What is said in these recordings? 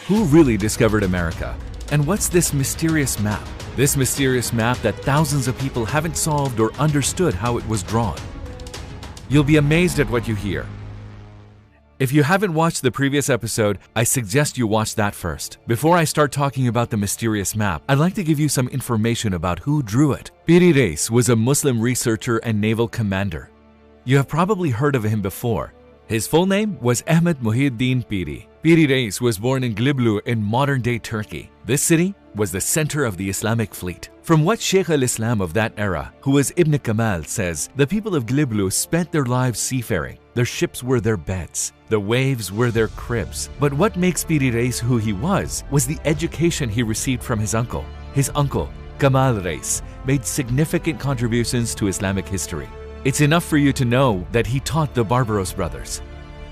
Who really discovered America? And what's this mysterious map? This mysterious map that thousands of people haven't solved or understood how it was drawn. You'll be amazed at what you hear. If you haven't watched the previous episode, I suggest you watch that first. Before I start talking about the mysterious map, I'd like to give you some information about who drew it. Piri Reis was a Muslim researcher and naval commander. You have probably heard of him before. His full name was Ahmed Muhyiddin Piri. Piri Reis was born in Gliblu in modern-day Turkey. This city was the center of the Islamic fleet. From what Sheikh al-Islam of that era, who was Ibn Kamal, says, the people of Gliblu spent their lives seafaring. Their ships were their beds. The waves were their cribs. But what makes Piri Reis who he was the education he received from his uncle. His uncle, Kamal Reis, made significant contributions to Islamic history. It's enough for you to know that he taught the Barbaros brothers.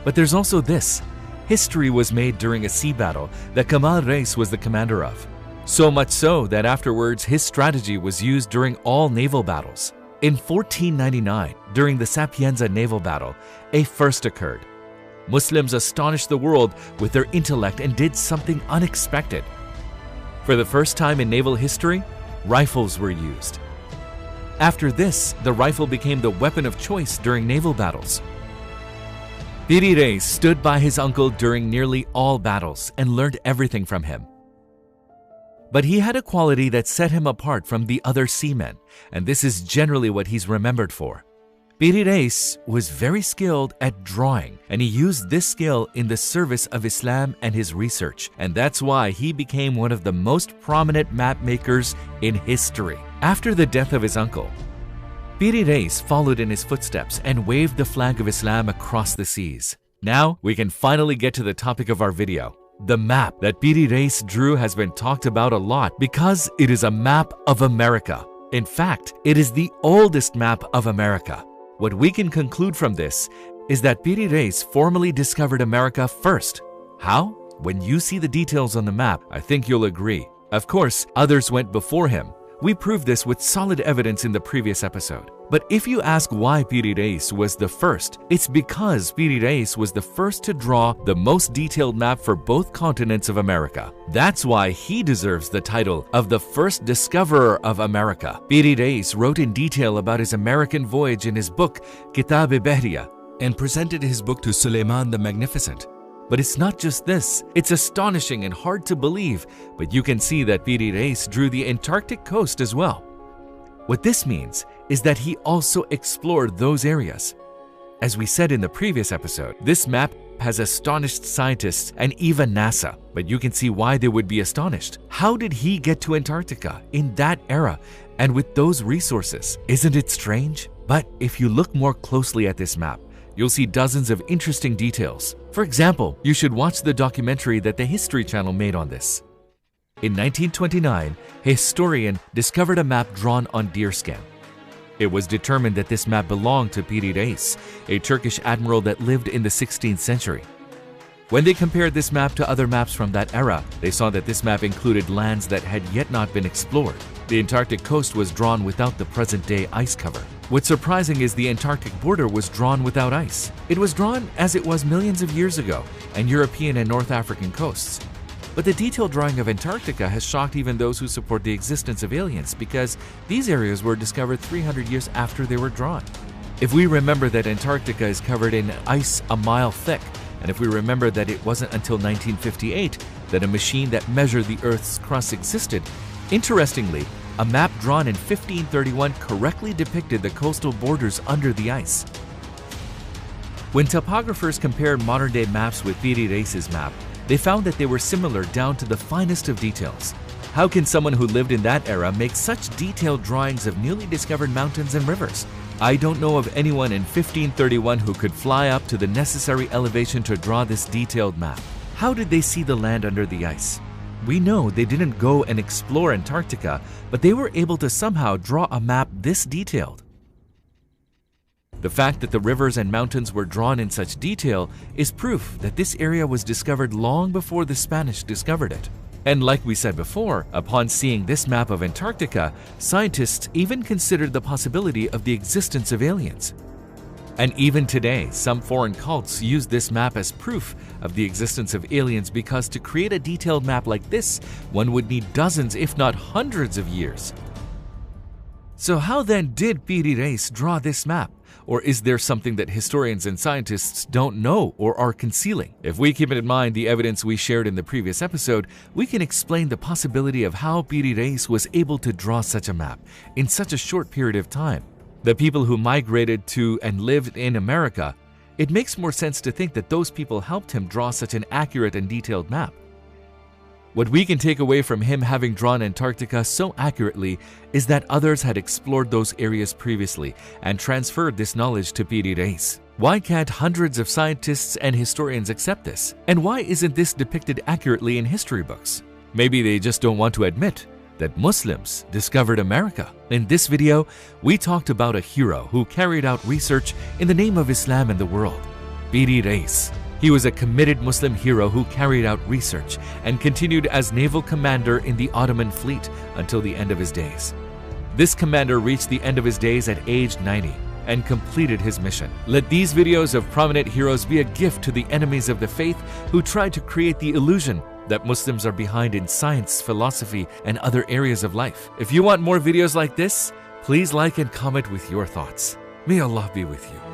But there's also this. History was made during a sea battle that Kamal Reis was the commander of. So much so that afterwards his strategy was used during all naval battles. In 1499, during the Sapienza naval battle, a first occurred. Muslims astonished the world with their intellect and did something unexpected. For the first time in naval history, rifles were used. After this, the rifle became the weapon of choice during naval battles. Piri Reis stood by his uncle during nearly all battles and learned everything from him. But he had a quality that set him apart from the other seamen, and this is generally what he's remembered for. Piri Reis was very skilled at drawing, and he used this skill in the service of Islam and his research, and that's why he became one of the most prominent map makers in history. After the death of his uncle, Piri Reis followed in his footsteps and waved the flag of Islam across the seas. Now we can finally get to the topic of our video. The map that Piri Reis drew has been talked about a lot because it is a map of America. In fact, it is the oldest map of America. What we can conclude from this is that Piri Reis formally discovered America first. How? When you see the details on the map, I think you'll agree. Of course, others went before him. We proved this with solid evidence in the previous episode. But if you ask why Piri Reis was the first, it's because Piri Reis was the first to draw the most detailed map for both continents of America. That's why he deserves the title of the first discoverer of America. Piri Reis wrote in detail about his American voyage in his book, Kitab Iberia, and presented his book to Suleiman the Magnificent. But it's not just this. It's astonishing and hard to believe, but you can see that Piri Reis drew the Antarctic coast as well. What this means is that he also explored those areas. As we said in the previous episode, this map has astonished scientists and even NASA, but you can see why they would be astonished. How did he get to Antarctica in that era and with those resources? Isn't it strange? But if you look more closely at this map, you'll see dozens of interesting details. For example, you should watch the documentary that the History Channel made on this. In 1929, a historian discovered a map drawn on deerskin. It was determined that this map belonged to Piri Reis, a Turkish admiral that lived in the 16th century. When they compared this map to other maps from that era, they saw that this map included lands that had yet not been explored. The Antarctic coast was drawn without the present-day ice cover. What's surprising is the Antarctic border was drawn without ice. It was drawn as it was millions of years ago, and European and North African coasts. But the detailed drawing of Antarctica has shocked even those who support the existence of aliens because these areas were discovered 300 years after they were drawn. If we remember that Antarctica is covered in ice a mile thick, and if we remember that it wasn't until 1958 that a machine that measured the Earth's crust existed, interestingly, a map drawn in 1531 correctly depicted the coastal borders under the ice. When topographers compared modern-day maps with Piri Reis's map, they found that they were similar down to the finest of details. How can someone who lived in that era make such detailed drawings of newly discovered mountains and rivers? I don't know of anyone in 1531 who could fly up to the necessary elevation to draw this detailed map. How did they see the land under the ice? We know they didn't go and explore Antarctica, but they were able to somehow draw a map this detailed. The fact that the rivers and mountains were drawn in such detail is proof that this area was discovered long before the Spanish discovered it. And like we said before, upon seeing this map of Antarctica, scientists even considered the possibility of the existence of aliens. And even today, some foreign cults use this map as proof of the existence of aliens because to create a detailed map like this, one would need dozens, if not hundreds of years. So how then did Piri Reis draw this map? Or is there something that historians and scientists don't know or are concealing? If we keep in mind the evidence we shared in the previous episode, we can explain the possibility of how Piri Reis was able to draw such a map in such a short period of time. The people who migrated to and lived in America, it makes more sense to think that those people helped him draw such an accurate and detailed map. What we can take away from him having drawn Antarctica so accurately is that others had explored those areas previously and transferred this knowledge to Piri Reis. Why can't hundreds of scientists and historians accept this? And why isn't this depicted accurately in history books? Maybe they just don't want to admit that Muslims discovered America. In this video, we talked about a hero who carried out research in the name of Islam in the world, Piri Reis. He was a committed Muslim hero who carried out research and continued as naval commander in the Ottoman fleet until the end of his days. This commander reached the end of his days at age 90 and completed his mission. Let these videos of prominent heroes be a gift to the enemies of the faith who tried to create the illusion that Muslims are behind in science, philosophy, and other areas of life. If you want more videos like this, please like and comment with your thoughts. May Allah be with you.